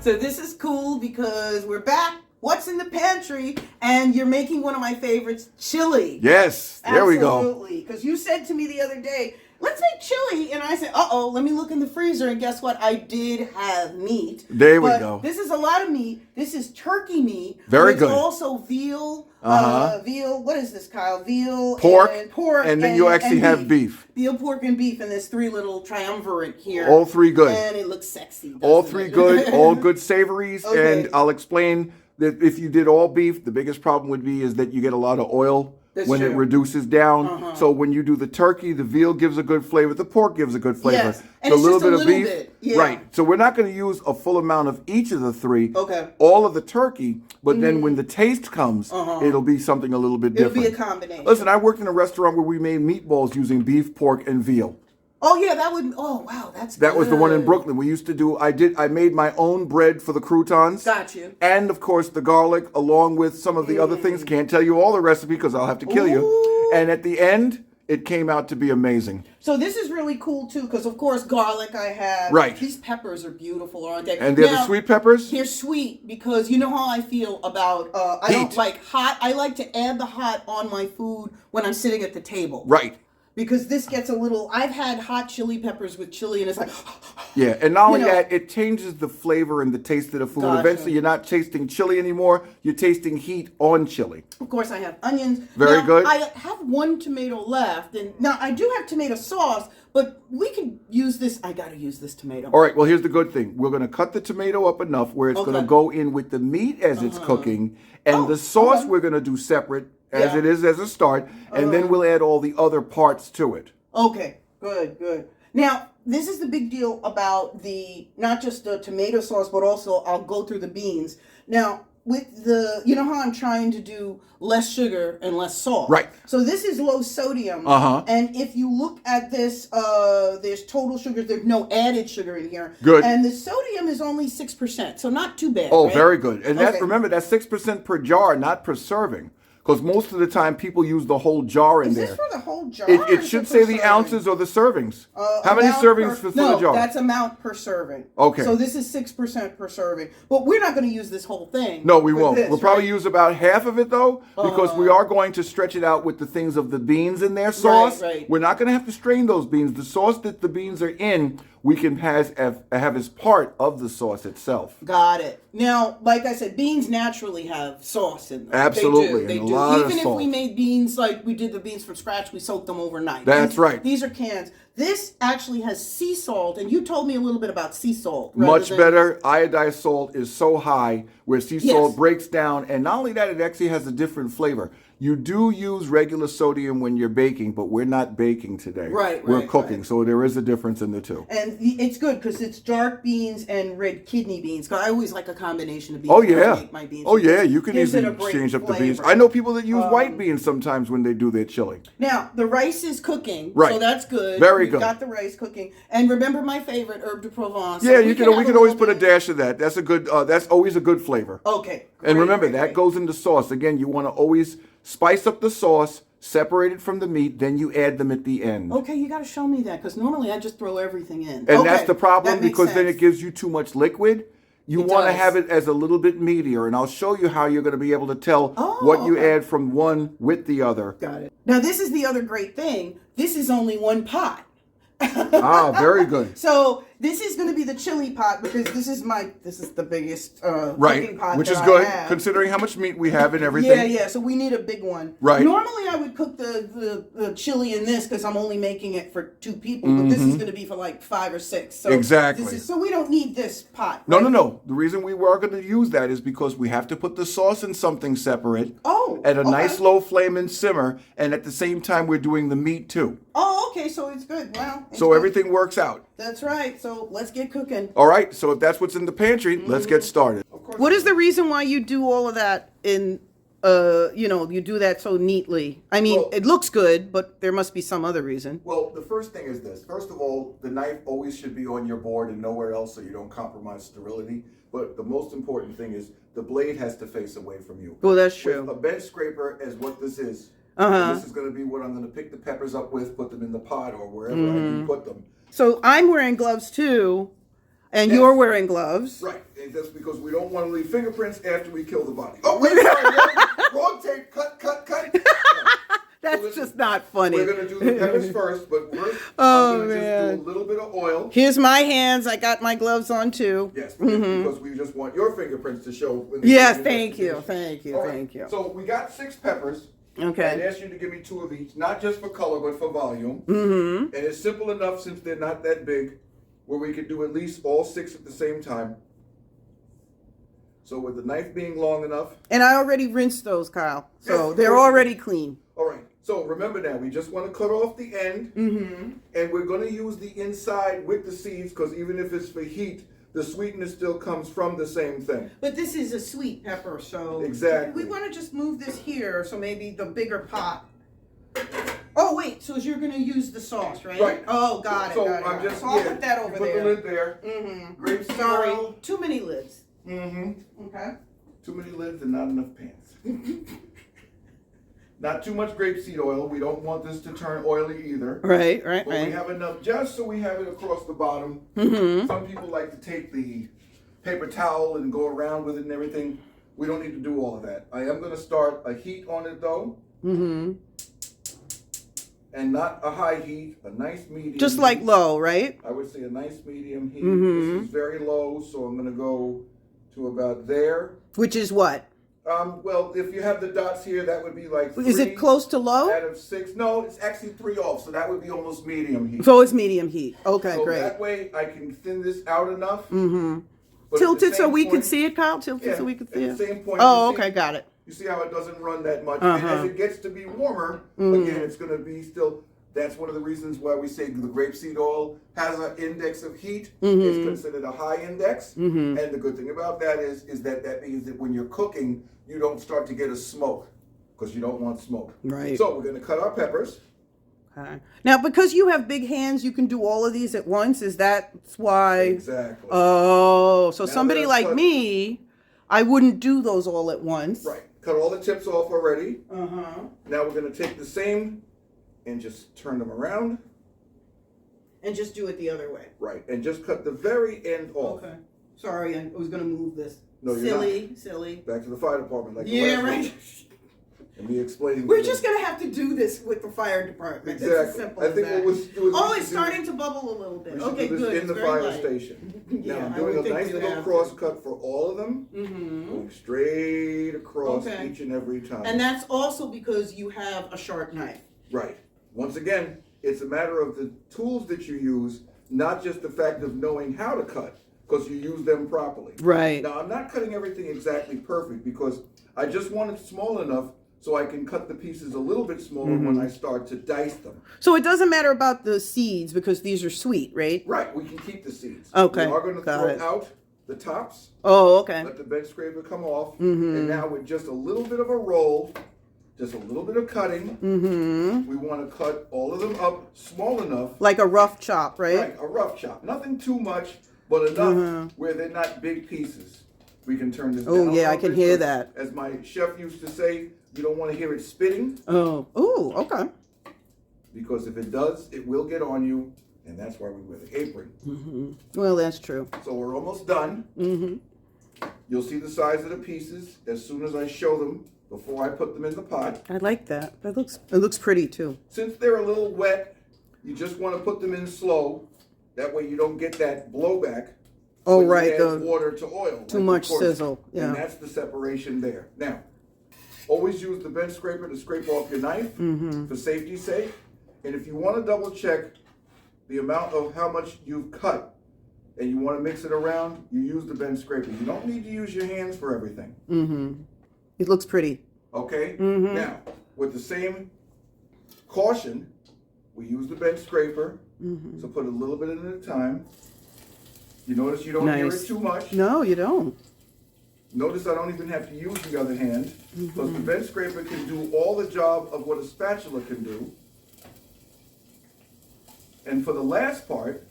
So this is cool because we're back. What's in the pantry? And you're making one of my favorites, chili. Yes, there we go. Absolutely. Because you said to me the other day, let's make chili. And I said, uh-oh, let me look in the freezer. And guess what? I did have meat. There we go. This is a lot of meat. This is turkey meat. Very good. Also veal. Veal. What is this, Kyle? Veal. Pork. Pork. And then you actually have beef. Veal, pork, and beef. And there's three little triumvirate here. All three good. And it looks sexy. All three good. All good savories. Okay. And I'll explain that if you did all beef, the biggest problem would be is that you get a lot of oil. That's when true. It reduces down. So when you do the turkey, the veal gives a good flavor. The pork gives a good flavor. Yes. And it's little just bit a of little beef. Bit. Yeah. Right. So we're not going to use a full amount of each of the three. Okay. All of the turkey, but then when the taste comes, it'll be something a little bit different. It'll be a combination. Listen, I worked in a restaurant where we made meatballs using beef, pork, and veal. Oh yeah, that would. Oh wow, that's. That was the one in Brooklyn. We used to do. I made my own bread for the croutons. Got you. And of course the garlic, along with some of the other things. Can't tell you all the recipe because I'll have to kill you. And at the end, it came out to be amazing. So this is really cool too, because of course garlic I have. Right. These peppers are beautiful, aren't they? And they're the sweet peppers. They're sweet because you know how I feel about. I don't like hot. I like to add the hot on my food when I'm sitting at the table. Right. Because this gets a little. I've had hot chili peppers with chili, and it's like. Yeah, and not only that, it changes the flavor and the taste of the food. Gotcha. Eventually, you're not tasting chili anymore. You're tasting heat on chili. Of course, I have onions. Very good. I have one tomato left, and now I do have tomato sauce, but we could use this. I got to use this tomato. All right, well, here's the good thing. We're going to cut the tomato up enough where it's going to go in with the meat as it's cooking, and the sauce we're going to do separate as it is as a start, and then we'll add all the other parts to it. Okay, good. Now, this is the big deal about not just the tomato sauce, but also I'll go through the beans. Now, with you know how I'm trying to do less sugar and less salt? Right. So this is low sodium. And if you look at this, there's total sugar. There's no added sugar in here. Good. And the sodium is only 6%, so not too bad. Oh, right? very good. And remember, that's 6% per jar, not per serving. Because most of the time people use the whole jar in there. Is this for the whole jar? It should say the ounces or the servings. How many servings for the jar? That's amount per serving. Okay. So this is 6% per serving. But we're not going to use this whole thing. No, we won't. We'll probably use about half of it, though, because we are going to stretch it out with the things of the beans in their sauce. Right. We're not going to have to strain those beans. The sauce that the beans are in, we can have as part of the sauce itself. Got it. Now, like I said, beans naturally have sauce in them. Absolutely. They do. Even if we made beans like we did the beans from scratch, we soaked them overnight. That's right. These are cans. This actually has sea salt, and you told me a little bit about sea salt. Much better. Iodized salt is so high where sea salt breaks down, and not only that, it actually has a different flavor. You do use regular sodium when you're baking, but we're not baking today. We're cooking, so there is a difference in the two. And it's good because it's dark beans and red kidney beans. Cause I always like a combination of beans. Oh yeah. Make my beans. Oh yeah, you can easily change up the beans. I know people that use white beans sometimes when they do their chili. Now the rice is cooking, so that's good. Very good. Got the rice cooking, and remember my favorite herb de Provence. Yeah, we can always put a dash of that. That's a good. That's always a good flavor. Okay. And remember that goes into sauce. Again, you want to always spice up the sauce, separate it from the meat, then you add them at the end. Okay, you got to show me that because normally I just throw everything in. And that's the problem because then it gives you too much liquid. You want to have it as a little bit meatier, and I'll show you how you're going to be able to tell what you add from one with the other. Got it. Now, this is the other great thing. This is only one pot. Very good. So this is going to be the chili pot because this is the biggest cooking pot which that is good I have. considering how much meat we have and everything. Yeah. So we need a big one. Right. Normally I would cook the chili in this because I'm only making it for 2 people, but this is going to be for like 5 or 6. So exactly. So we don't need this pot. Right? No. The reason we were going to use that is because we have to put the sauce in something separate. At a nice low flame and simmer, and at the same time we're doing the meat too. Oh, okay. So it's good. Wow. So everything works out. That's right. So let's get cooking. All right. So if that's what's in the pantry, let's get started. What is the reason why you do all of that in, you do that so neatly? I mean, it looks good, but there must be some other reason. Well, the first thing is this. First of all, the knife always should be on your board and nowhere else so you don't compromise sterility. But the most important thing is the blade has to face away from you. Well, that's true. With a bench scraper is what this is. This is going to be what I'm going to pick the peppers up with, put them in the pot or wherever I do put them. So I'm wearing gloves too, and you're wearing gloves. Right. And that's because we don't want to leave fingerprints after we kill the body. Oh, wait, sorry, wrong tape. Cut. That's so just not funny. We're going to do the peppers first, but first I'm going to just do a little bit of oil. Here's my hands. I got my gloves on too. Yes, because we just want your fingerprints to show. Yes, thank you. So we got 6 peppers. Okay. I asked you to give me 2 of each, not just for color, but for volume. And it's simple enough since they're not that big, where we could do at least all 6 at the same time. So with the knife being long enough. And I already rinsed those, Kyle. So they're already clean. All right. So remember now, we just want to cut off the end. And we're going to use the inside with the seeds, because even if it's for heat, the sweetness still comes from the same thing. But this is a sweet pepper, so exactly. We want to just move this here, so maybe the bigger pot. Oh wait, so you're going to use the sauce, right? Right. Oh, got it. So got it, I'm just so I'll put that over put there. the lid there. Grapeseed Sorry, oil. too many lids. Okay. Too many lids and not enough pans. Not too much grapeseed oil. We don't want this to turn oily either. Right. But we have enough just so we have it across the bottom. Some people like to take the paper towel and go around with it and everything. We don't need to do all of that. I am going to start a heat on it though. And not a high heat, a nice medium. Just like low, right? I would say a nice medium heat. This is very low, so I'm going to go to about there. Which is what? Well, if you have the dots here, that would be like 3. Is it close to low? Out of 6. No, it's actually 3 off, so that would be almost medium heat. So it's medium heat. Okay, so great. That way I can thin this out enough. Tilted so we can see it, Kyle? Tilted so we can see it? At the same point. Oh, okay, got it. You see how it doesn't run that much. And as it gets to be warmer, again, it's going to be still... That's one of the reasons why we say the grapeseed oil has an index of heat. It's considered a high index. And the good thing about that is that means that when you're cooking, you don't start to get a smoke, because you don't want smoke. Right. So we're going to cut our peppers. Okay. Now, because you have big hands, you can do all of these at once. Is that why? Exactly. Oh, so now somebody like me, I wouldn't do those all at once. Right. Cut all the tips off already. Now we're going to take the same and just turn them around. And just do it the other way. Right. And just cut the very end off. Okay. Sorry, I was going to move this. No, you're not. Silly. Back to the fire department. Like yeah, right. And me explaining. We're just going to have to do this with the fire department. Exactly. It's as simple as that. Oh, it's starting to bubble a little bit. Okay, do this good. in the fire station. Yeah, now I'm doing a nice little cross cut for all of them. Going straight across each and every time. And that's also because you have a sharp knife. Right. Once again, it's a matter of the tools that you use, not just the fact of knowing how to cut, because you use them properly. Right. Now, I'm not cutting everything exactly perfect, because I just want it small enough so I can cut the pieces a little bit smaller when I start to dice them. So it doesn't matter about the seeds, because these are sweet, right? Right. We can keep the seeds. Okay. We are going to throw out the tops. Oh, okay. Let the bench scraper come off. And now with just a little bit of a roll, just a little bit of cutting. We want to cut all of them up small enough. Like a rough chop, right? Right, a rough chop. Nothing too much, but enough where they're not big pieces. We can turn this down. Oh, yeah, I can hear that. As my chef used to say, you don't want to hear it spitting. Oh, okay. Because if it does, it will get on you, and that's why we wear the apron. Well, that's true. So we're almost done. You'll see the size of the pieces as soon as I show them before I put them in the pot. I like that. It looks pretty too. Since they're a little wet, you just want to put them in slow. That way you don't get that blowback. Oh, when right. You add water to oil. Too much sizzle. Yeah. And that's the separation there. Now, always use the bench scraper to scrape off your knife for safety's sake. And if you want to double check the amount of how much you've cut and you want to mix it around, you use the bench scraper. You don't need to use your hands for everything. It looks pretty. Okay? Now, with the same caution, we use the bench scraper. So put a little bit in at a time. You notice you don't hear it too much. No, you don't. Notice I don't even have to use the other hand. Because the bench scraper can do all the job of what a spatula can do. And for the last part,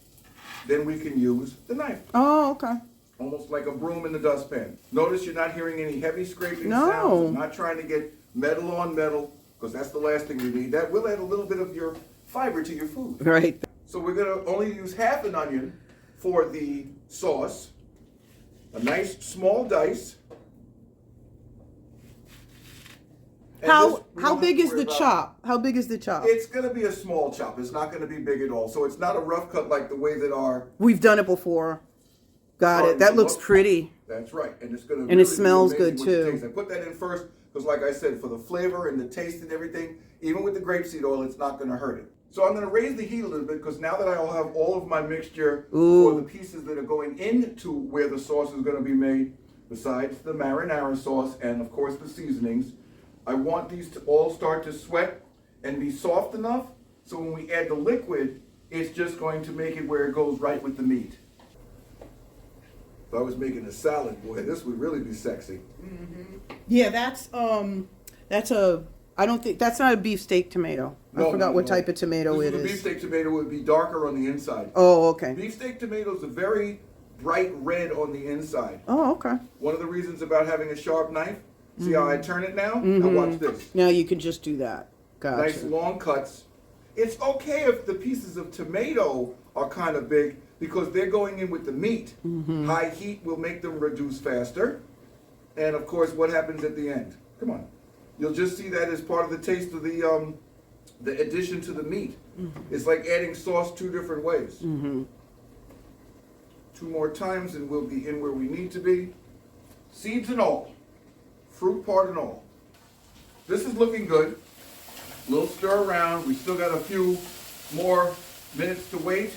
then we can use the knife. Oh, okay. Almost like a broom in the dustpan. Notice you're not hearing any heavy scraping No. sounds. I'm not trying to get metal on metal, because that's the last thing we need. That will add a little bit of your fiber to your food. Right. So we're going to only use half an onion for the sauce. a nice small dice. And How big is the chop? How big is the chop? It's going to be a small chop. It's not going to be big at all. So it's not a rough cut like the way that our... We've done it before. Got it. That looks pretty. That's right. And it's going to and really it smells good too. I put that in first because like I said, for the flavor and the taste and everything, even with the grapeseed oil, it's not going to hurt it. So I'm going to raise the heat a little bit because now that I'll have all of my mixture for the pieces that are going into where the sauce is going to be made, besides the marinara sauce and of course the seasonings, I want these to all start to sweat and be soft enough so when we add the liquid, it's just going to make it where it goes right with the meat. If I was making a salad, boy, this would really be sexy. Mm-hmm. Yeah, that's I don't think, that's not a beefsteak tomato. I forgot what type of tomato it is. The beefsteak tomato would be darker on the inside. Oh, okay. Beefsteak tomatoes are very bright red on the inside. Oh, okay. One of the reasons about having a sharp knife, see how I turn it now? Now watch this. Now you can just do that. Gotcha. Nice long cuts. It's okay if the pieces of tomato are kind of big because they're going in with the meat. High heat will make them reduce faster. And of course, what happens at the end? Come on. You'll just see that as part of the taste of the addition to the meat. It's like adding sauce two different ways. 2 more times and we'll be in where we need to be. Seeds and all. Fruit part and all. This is looking good. A little stir around. We still got a few more minutes to wait.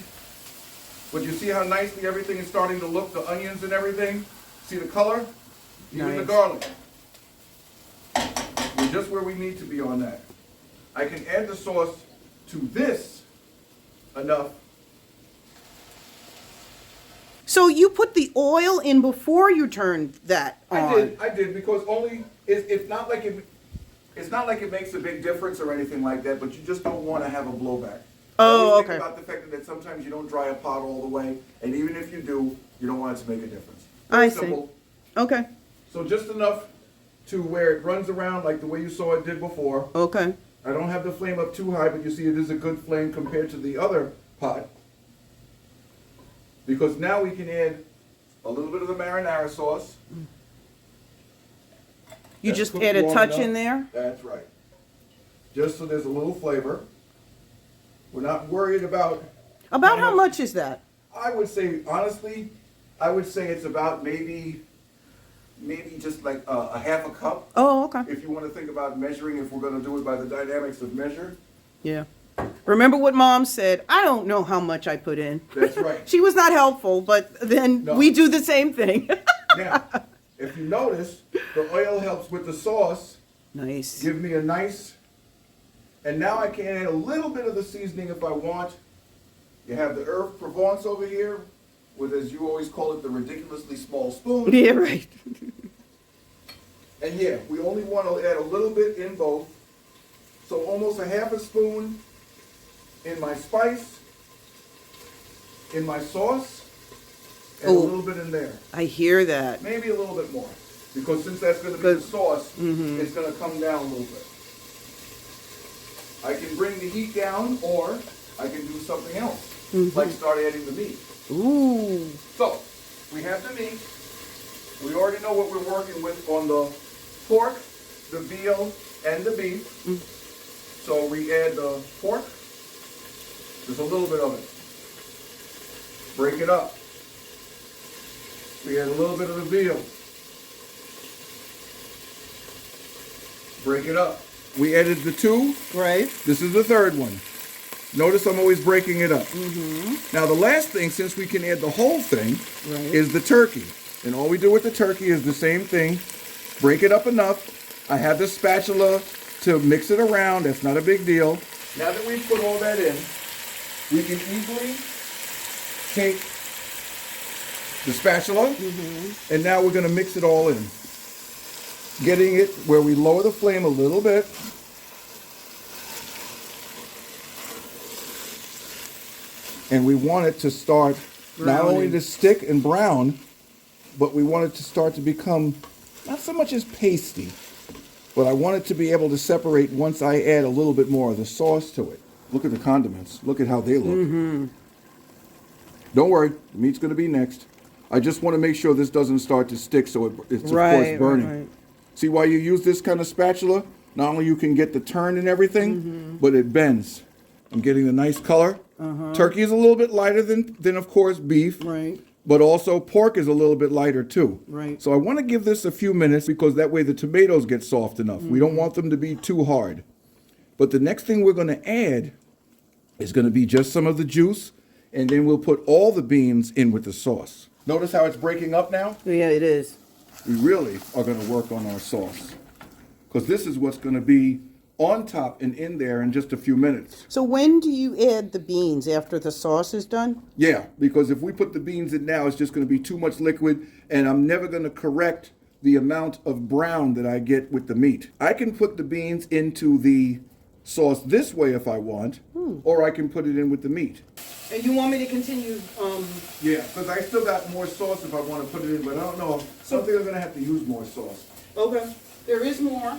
But you see how nicely everything is starting to look, the onions and everything? See the color? Even the garlic. We're just where we need to be on that. I can add the sauce to this enough. So you put the oil in before you turned that on? I did because only it's not like it makes a big difference or anything like that, but you just don't want to have a blowback. Oh, okay. Think about the fact that sometimes you don't dry a pot all the way, and even if you do, you don't want it to make a difference. I see. Okay. So just enough to where it runs around like the way you saw it did before. Okay. I don't have the flame up too high, but you see it is a good flame compared to the other pot. Because now we can add a little bit of the marinara sauce. You just add a touch in there? That's right. Just so there's a little flavor. We're not worried about... About how much is that? I would say, honestly, it's about maybe just like a half a cup. Oh, okay. If you want to think about measuring, if we're going to do it by the dynamics of measure. Yeah. Remember what Mom said? I don't know how much I put in. That's right. She was not helpful, but then we do the same thing. Now, if you notice, the oil helps with the sauce. Nice. Give me a nice... And now I can add a little bit of the seasoning if I want. You have the herb Provence over here with, as you always call it, the ridiculously small spoon. Yeah, right. And yeah, we only want to add a little bit in both. So almost a half a spoon in my spice, in my sauce, and a little bit in there. I hear that. Maybe a little bit more. Because since that's going to be the sauce, it's going to come down a little bit. I can bring the heat down, or I can do something else, like start adding the meat. Ooh. So, we have the meat. We already know what we're working with on the pork, the veal, and the beef. So we add the pork, just a little bit of it. Break it up. We add a little bit of the veal. Break it up. We added the 2. Right. This is the 3rd one. Notice I'm always breaking it up. Now the last thing, since we can add the whole thing, is the turkey. And all we do with the turkey is the same thing. Break it up enough. I have the spatula to mix it around. That's not a big deal. Now that we've put all that in, we can easily take the spatula, and now we're going to mix it all in. Getting it where we lower the flame a little bit. And we want it to start not only to stick and brown, but we want it to start to become not so much as pasty, but I want it to be able to separate once I add a little bit more of the sauce to it. Look at the condiments. Look at how they look. Don't worry, the meat's going to be next. I just want to make sure this doesn't start to stick, so it's of Right, course burning. right. See why you use this kind of spatula? Not only you can get the turn and everything, but it bends. I'm getting a nice color. Turkey is a little bit lighter than of course beef. Right. But also pork is a little bit lighter too. Right. So I want to give this a few minutes because that way the tomatoes get soft enough. We don't want them to be too hard. But the next thing we're going to add is going to be just some of the juice, and then we'll put all the beans in with the sauce. Notice how it's breaking up now? Yeah, it is. We really are going to work on our sauce because this is what's going to be on top and in there in just a few minutes. So when do you add the beans? After the sauce is done? Yeah, because if we put the beans in now, it's just going to be too much liquid, and I'm never going to correct the amount of brown that I get with the meat. I can put the beans into the sauce this way if I want, or I can put it in with the meat. And you want me to continue? Yeah, because I still got more sauce if I want to put it in, but I don't know. So I think I'm going to have to use more sauce. Okay. There is more.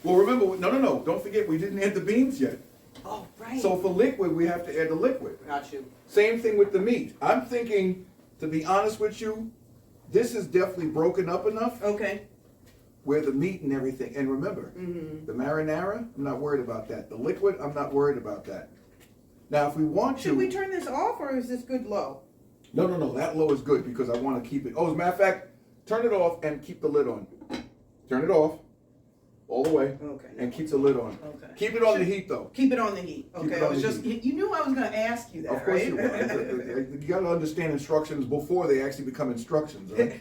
Well, remember, no. Don't forget, we didn't add the beans yet. Oh, right. So for liquid, we have to add the liquid. Got you. Same thing with the meat. I'm thinking, to be honest with you, this is definitely broken up enough Okay. where the meat and everything. And remember, the marinara, I'm not worried about that. The liquid, I'm not worried about that. Now, if we want to... Should we turn this off, or is this good low? No. That low is good because I want to keep it. Oh, as a matter of fact, turn it off and keep the lid on. Turn it off. All the way. Okay. And keep the lid on. Okay. Keep it on the heat, though. Keep it on the heat. Keep Okay. it I on was the just, heat. you knew I was going to ask you that, Of course right? you will. You got to understand instructions before they actually become instructions, right?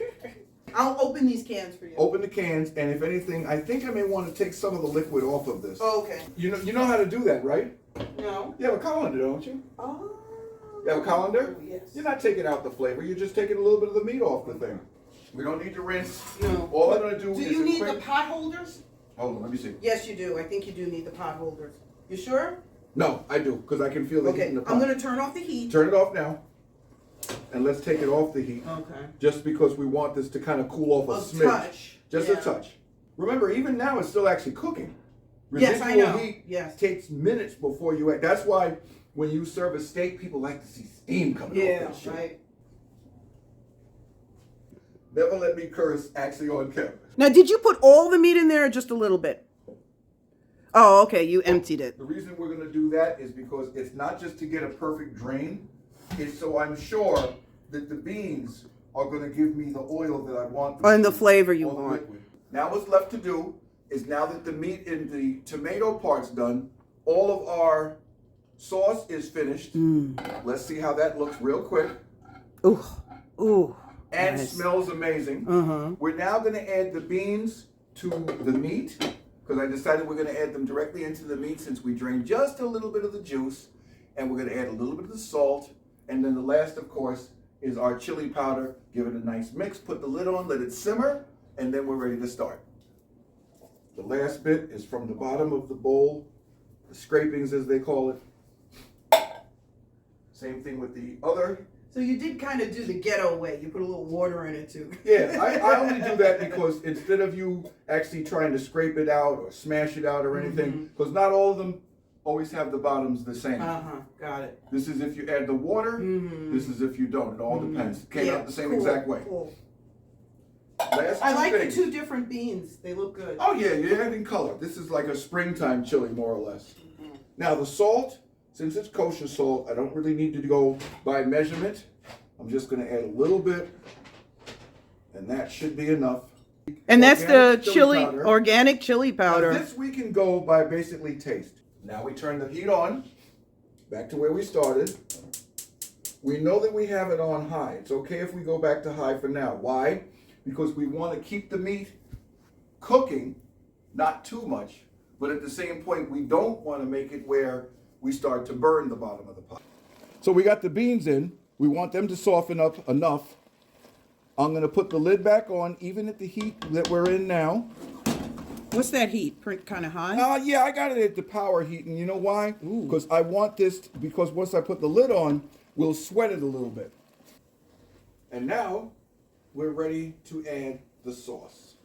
I'll open these cans for you. Open the cans, and if anything, I think I may want to take some of the liquid off of this. Okay. You know how to do that, right? No. You have a colander, don't you? Oh. You have a colander? Yes. You're not taking out the flavor. You're just taking a little bit of the meat off the thing. We don't need to rinse. No. All I'm going to do is... Do you need quick... the pot holders? Hold on, let me see. Yes, you do. I think you do need the pot holders. You sure? No, I do, because I can feel the heat Okay. in the pot. I'm going to turn off the heat. Turn it off now. And let's take it off the heat. Okay. Just because we want this to kind of cool off a smidge. Touch. Just a touch. Remember, even now it's still actually cooking. Yes, I know. Heat Yes. takes minutes before you add. That's why when you serve a steak, people like to see steam coming off that shit. Yeah, right. Never let me curse actually on camera. Now, did you put all the meat in there or just a little bit? Oh, okay. You emptied it. The reason we're going to do that is because it's not just to get a perfect drain. It's so I'm sure that the beans are going to give me the oil that I want. And the flavor you want. Liquid. Now what's left to do is now that the meat and the tomato part's done, all of our sauce is finished. Let's see how that looks real quick. Ooh. Ooh. And nice. Smells amazing. We're now going to add the beans to the meat because I decided we're going to add them directly into the meat since we drained just a little bit of the juice. And we're going to add a little bit of the salt. And then the last, of course, is our chili powder. Give it a nice mix. Put the lid on, let it simmer, and then we're ready to start. The last bit is from the bottom of the bowl, the scrapings as they call it. Same thing with the other. So you did kind of do the ghetto way. You put a little water in it too. Yeah, I only do that because instead of you actually trying to scrape it out or smash it out or anything, because not all of them always have the bottoms the same. Got it. This is if you add the water. This is if you don't. It all depends. It came out the same exact way. Cool. Last I two like things. the two different beans. They look good. Oh yeah, you're adding color. This is like a springtime chili, more or less. Now the salt, since it's kosher salt, I don't really need to go by measurement. I'm just going to add a little bit, and that should be enough. And that's Organic the chili, powder. organic chili powder. Now, this we can go by basically taste. Now we turn the heat on, back to where we started. We know that we have it on high. It's okay if we go back to high for now. Why? Because we want to keep the meat cooking, not too much, but at the same point, we don't want to make it where we start to burn the bottom of the pot. So we got the beans in. We want them to soften up enough. I'm going to put the lid back on, even at the heat that we're in now. What's that heat? Kind of high? Yeah, I got it at the power heat, and you know why? Because I want this, because once I put the lid on, we'll sweat it a little bit. And now, we're ready to add the sauce.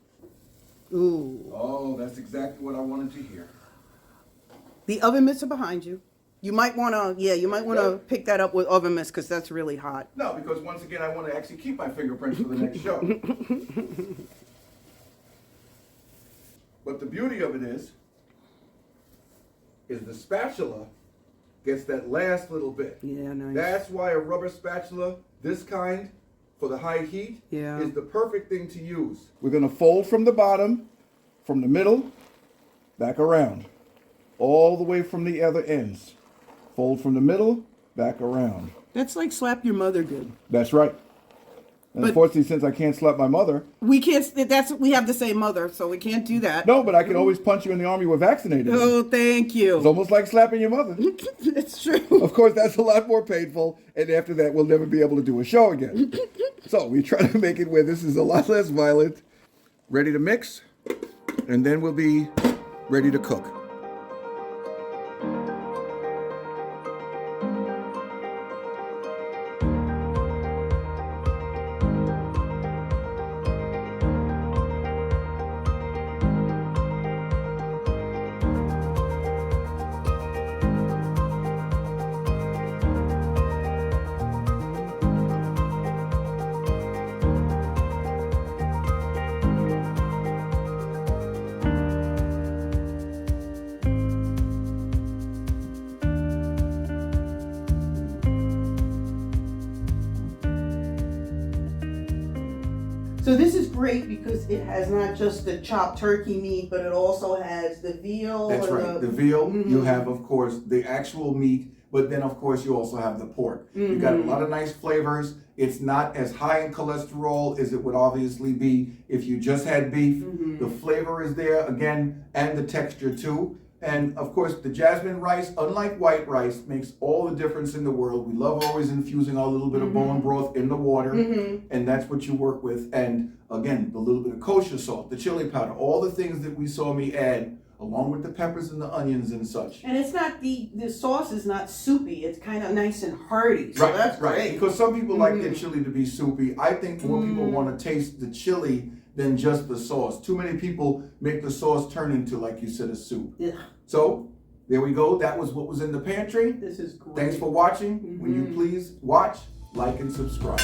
Ooh. Oh, that's exactly what I wanted to hear. The oven mitts are behind you. You might want to pick that up with oven mitts because that's really hot. No, because once again, I want to actually keep my fingerprints for the next show. But the beauty of it is the spatula gets that last little bit. Yeah, nice. That's why a rubber spatula, this kind, for the high heat, is the perfect thing to use. We're going to fold from the bottom, from the middle, back around. All the way from the other ends. Fold from the middle, back around. That's like slap your mother good. That's right. And unfortunately, since I can't slap my mother, we can't. We have the same mother, so we can't do that. No, but I can always punch you in the arm. You were vaccinated. Oh, thank you. It's almost like slapping your mother. It's true. Of course, that's a lot more painful, and after that, we'll never be able to do a show again. So we try to make it where this is a lot less violent. Ready to mix, and then we'll be ready to cook. So this is great because it has not just the chopped turkey meat, but it also has the veal. That's right. The veal, you have, of course, the actual meat, but then, of course, you also have the pork. You got a lot of nice flavors. It's not as high in cholesterol as it would obviously be if you just had beef. The flavor is there, again, and the texture, too. And, of course, the jasmine rice, unlike white rice, makes all the difference in the world. We love always infusing our little bit of bone broth in the water, and that's what you work with. And, again, the little bit of kosher salt, the chili powder, all the things that we saw me add, along with the peppers and the onions and such. And it's not, the sauce is not soupy. It's kind of nice and hearty. So that's great. Because some people like their chili to be soupy. I think more people want to taste the chili than just the sauce. Too many people make the sauce turn into, like you said, a soup. Yeah. So, there we go. That was what was in the pantry. This is great. Thanks for watching. Will you please watch, like, and subscribe.